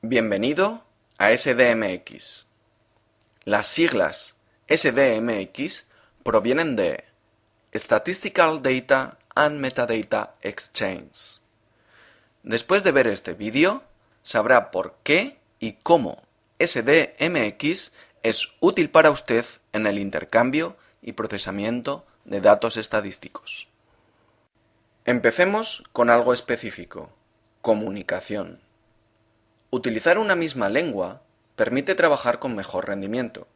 Bienvenido a SDMX. Las siglas SDMX provienen de Statistical Data and Metadata Exchange. Después de ver este vídeo, sabrá por qué y cómo SDMX es útil para usted en el intercambio y procesamiento de datos estadísticos. Empecemos con algo específico: comunicación. Utilizar una misma lengua permite trabajar con mejor rendimiento.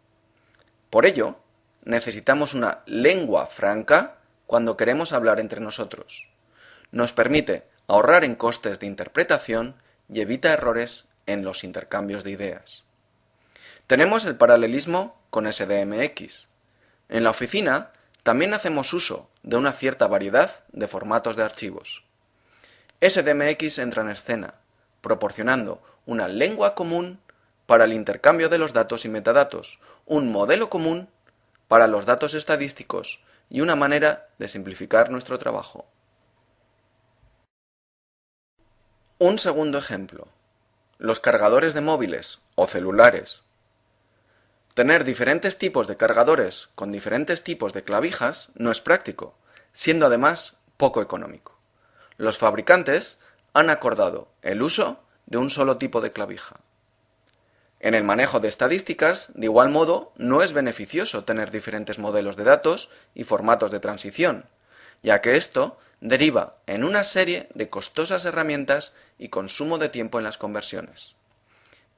Por ello, necesitamos una lengua franca cuando queremos hablar entre nosotros. Nos permite ahorrar en costes de interpretación y evita errores en los intercambios de ideas. Tenemos el paralelismo con SDMX. En la oficina también hacemos uso de una cierta variedad de formatos de archivos. SDMX entra en escena, proporcionando una lengua común para el intercambio de los datos y metadatos, un modelo común para los datos estadísticos y una manera de simplificar nuestro trabajo. Un segundo ejemplo: los cargadores de móviles o celulares. Tener diferentes tipos de cargadores con diferentes tipos de clavijas no es práctico, siendo además poco económico. Los fabricantes han acordado el uso de un solo tipo de clavija. En el manejo de estadísticas, de igual modo, no es beneficioso tener diferentes modelos de datos y formatos de transición, ya que esto deriva en una serie de costosas herramientas y consumo de tiempo en las conversiones.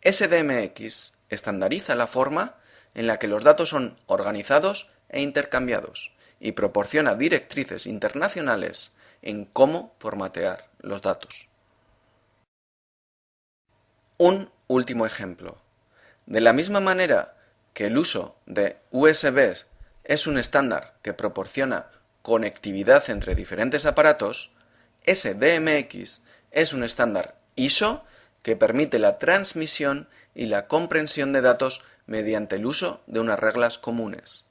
SDMX estandariza la forma en la que los datos son organizados e intercambiados y proporciona directrices internacionales en cómo formatear los datos. Un último ejemplo. De la misma manera que el uso de USB es un estándar que proporciona conectividad entre diferentes aparatos, SDMX es un estándar ISO que permite la transmisión y la comprensión de datos mediante el uso de unas reglas comunes.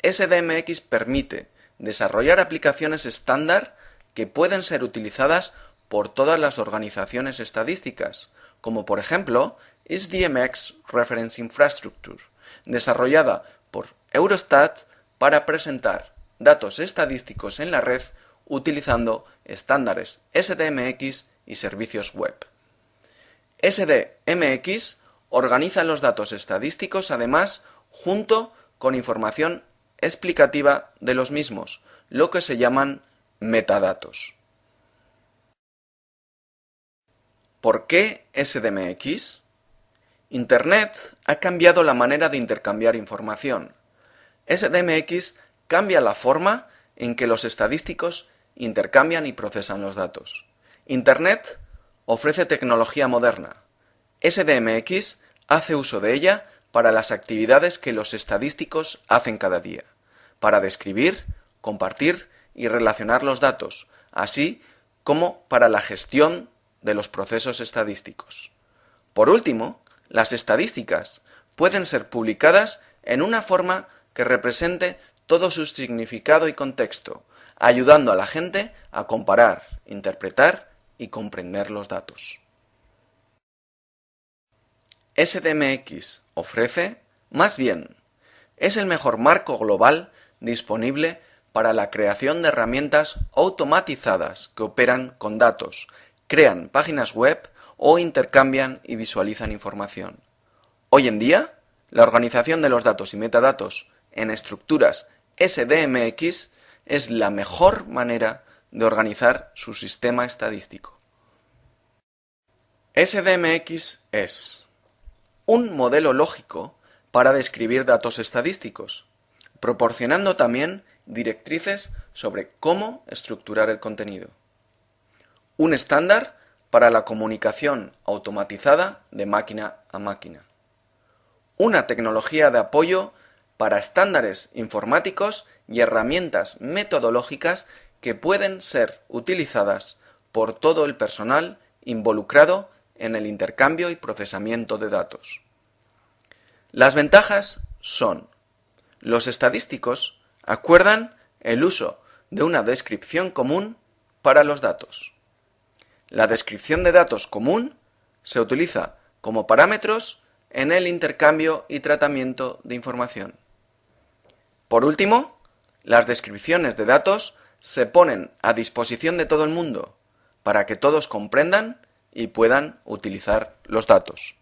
SDMX permite desarrollar aplicaciones estándar que pueden ser utilizadas por todas las organizaciones estadísticas, como por ejemplo SDMX Reference Infrastructure, desarrollada por Eurostat para presentar datos estadísticos en la red utilizando estándares SDMX y servicios web. SDMX organiza los datos estadísticos además junto con información explicativa de los mismos, lo que se llaman metadatos. ¿Por qué SDMX? Internet ha cambiado la manera de intercambiar información. SDMX cambia la forma en que los estadísticos intercambian y procesan los datos. Internet ofrece tecnología moderna. SDMX hace uso de ella para las actividades que los estadísticos hacen cada día, para describir, compartir y relacionar los datos, así como para la gestión de los procesos estadísticos. Por último, las estadísticas pueden ser publicadas en una forma que represente todo su significado y contexto, ayudando a la gente a comparar, interpretar y comprender los datos. SDMX ofrece, más bien, es el mejor marco global disponible para la creación de herramientas automatizadas que operan con datos, crean páginas web o intercambian y visualizan información. Hoy en día, la organización de los datos y metadatos en estructuras SDMX es la mejor manera de organizar su sistema estadístico. SDMX es un modelo lógico para describir datos estadísticos, proporcionando también directrices sobre cómo estructurar el contenido. Un estándar para la comunicación automatizada de máquina a máquina. Una tecnología de apoyo para estándares informáticos y herramientas metodológicas que pueden ser utilizadas por todo el personal involucrado en el intercambio y procesamiento de datos. Las ventajas son: los estadísticos acuerdan el uso de una descripción común para los datos. La descripción de datos común se utiliza como parámetros en el intercambio y tratamiento de información. Por último, las descripciones de datos se ponen a disposición de todo el mundo para que todos comprendan y puedan utilizar los datos.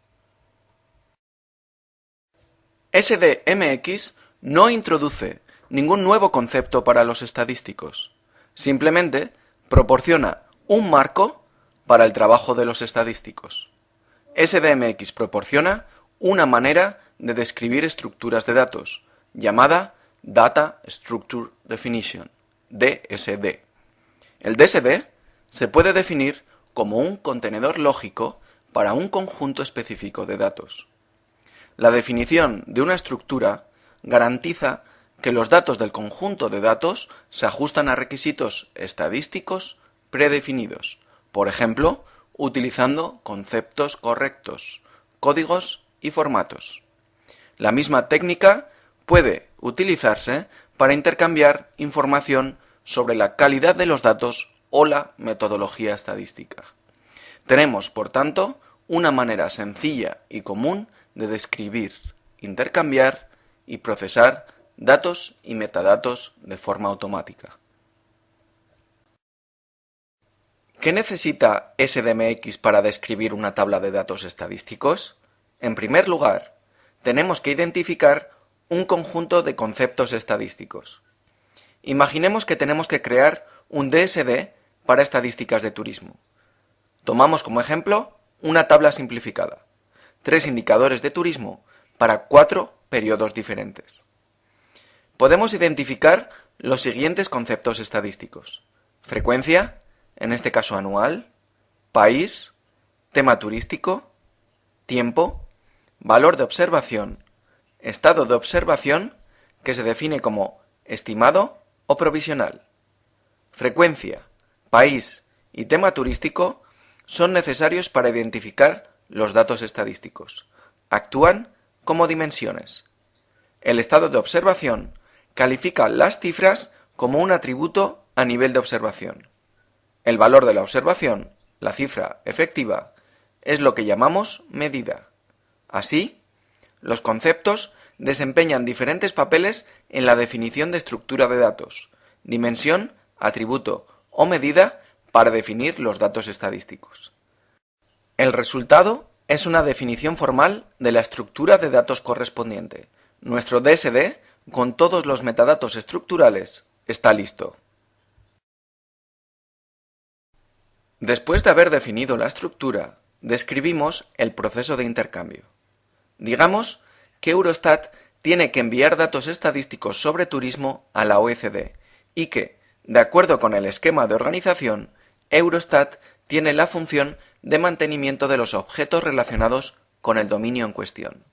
SDMX no introduce ningún nuevo concepto para los estadísticos, simplemente proporciona un marco para el trabajo de los estadísticos. SDMX proporciona una manera de describir estructuras de datos, llamada Data Structure Definition, DSD. El DSD se puede definir como un contenedor lógico para un conjunto específico de datos. La definición de una estructura garantiza que los datos del conjunto de datos se ajustan a requisitos estadísticos predefinidos, por ejemplo, utilizando conceptos correctos, códigos y formatos. La misma técnica puede utilizarse para intercambiar información sobre la calidad de los datos o la metodología estadística. Tenemos, por tanto, una manera sencilla y común de describir, intercambiar y procesar datos y metadatos de forma automática. ¿Qué necesita SDMX para describir una tabla de datos estadísticos? En primer lugar, tenemos que identificar un conjunto de conceptos estadísticos. Imaginemos que tenemos que crear un DSD para estadísticas de turismo. Tomamos como ejemplo una tabla simplificada, 3 indicadores de turismo para 4 periodos diferentes. Podemos identificar los siguientes conceptos estadísticos: frecuencia, en este caso anual, país, tema turístico, tiempo, valor de observación, estado de observación, que se define como estimado o provisional. Frecuencia, país y tema turístico son necesarios para identificar los datos estadísticos. Actúan como dimensiones. El estado de observación califica las cifras como un atributo a nivel de observación. El valor de la observación, la cifra efectiva, es lo que llamamos medida. Así, los conceptos desempeñan diferentes papeles en la definición de estructura de datos, dimensión, atributo o medida para definir los datos estadísticos. El resultado es una definición formal de la estructura de datos correspondiente. Nuestro DSD, con todos los metadatos estructurales, está listo. Después de haber definido la estructura, describimos el proceso de intercambio. Digamos que Eurostat tiene que enviar datos estadísticos sobre turismo a la OECD y que, de acuerdo con el esquema de organización, Eurostat tiene la función de mantenimiento de los objetos relacionados con el dominio en cuestión.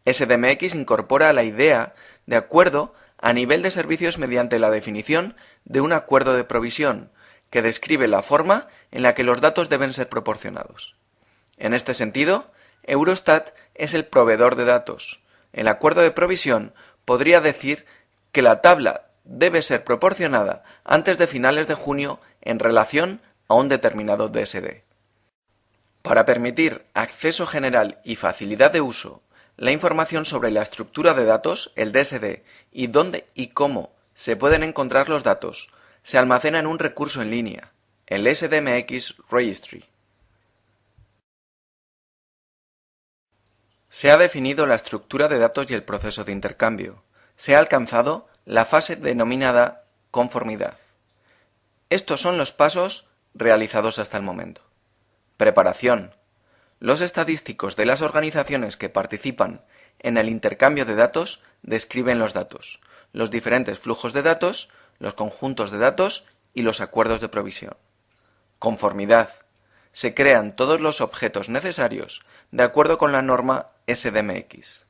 SDMX incorpora la idea de acuerdo a nivel de servicios mediante la definición de un acuerdo de provisión, que describe la forma en la que los datos deben ser proporcionados. En este sentido, Eurostat es el proveedor de datos. El acuerdo de provisión podría decir que la tabla debe ser proporcionada antes de finales de junio en relación a un determinado DSD. Para permitir acceso general y facilidad de uso, la información sobre la estructura de datos, el DSD, y dónde y cómo se pueden encontrar los datos, se almacena en un recurso en línea, el SDMX Registry. Se ha definido la estructura de datos y el proceso de intercambio. Se ha alcanzado la fase denominada conformidad. Estos son los pasos realizados hasta el momento. Preparación. Los estadísticos de las organizaciones que participan en el intercambio de datos describen los datos, los diferentes flujos de datos, los conjuntos de datos y los acuerdos de provisión. Conformidad. Se crean todos los objetos necesarios de acuerdo con la norma SDMX.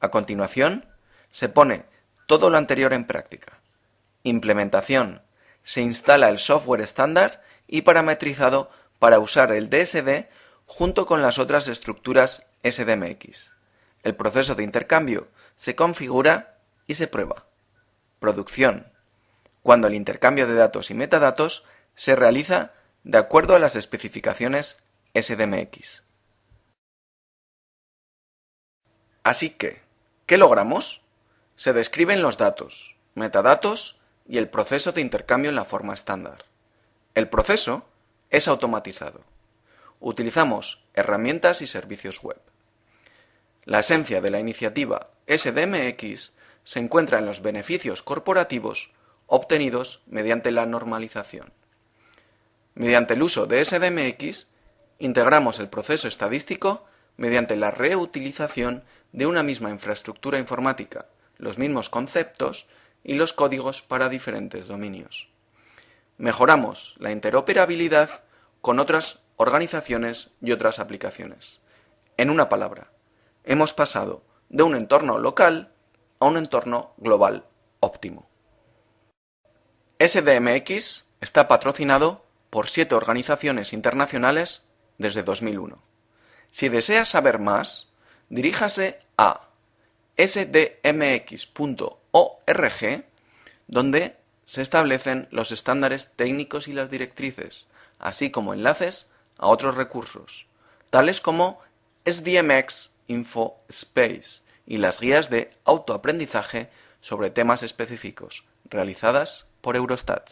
A continuación, se pone todo lo anterior en práctica. Implementación. Se instala el software estándar y parametrizado para usar el DSD junto con las otras estructuras SDMX. El proceso de intercambio se configura y se prueba. Producción. Cuando el intercambio de datos y metadatos se realiza de acuerdo a las especificaciones SDMX. Así que, ¿qué logramos? Se describen los datos, metadatos y el proceso de intercambio en la forma estándar. El proceso es automatizado. Utilizamos herramientas y servicios web. La esencia de la iniciativa SDMX se encuentra en los beneficios corporativos obtenidos mediante la normalización. Mediante el uso de SDMX, integramos el proceso estadístico mediante la reutilización de una misma infraestructura informática, los mismos conceptos y los códigos para diferentes dominios. Mejoramos la interoperabilidad con otras organizaciones y otras aplicaciones. En una palabra, hemos pasado de un entorno local a un entorno global óptimo. SDMX está patrocinado por 7 organizaciones internacionales desde 2001. Si desea saber más, diríjase a sdmx.org, donde se establecen los estándares técnicos y las directrices, así como enlaces a otros recursos, tales como SDMX Info Space y las guías de autoaprendizaje sobre temas específicos, realizadas por Eurostat.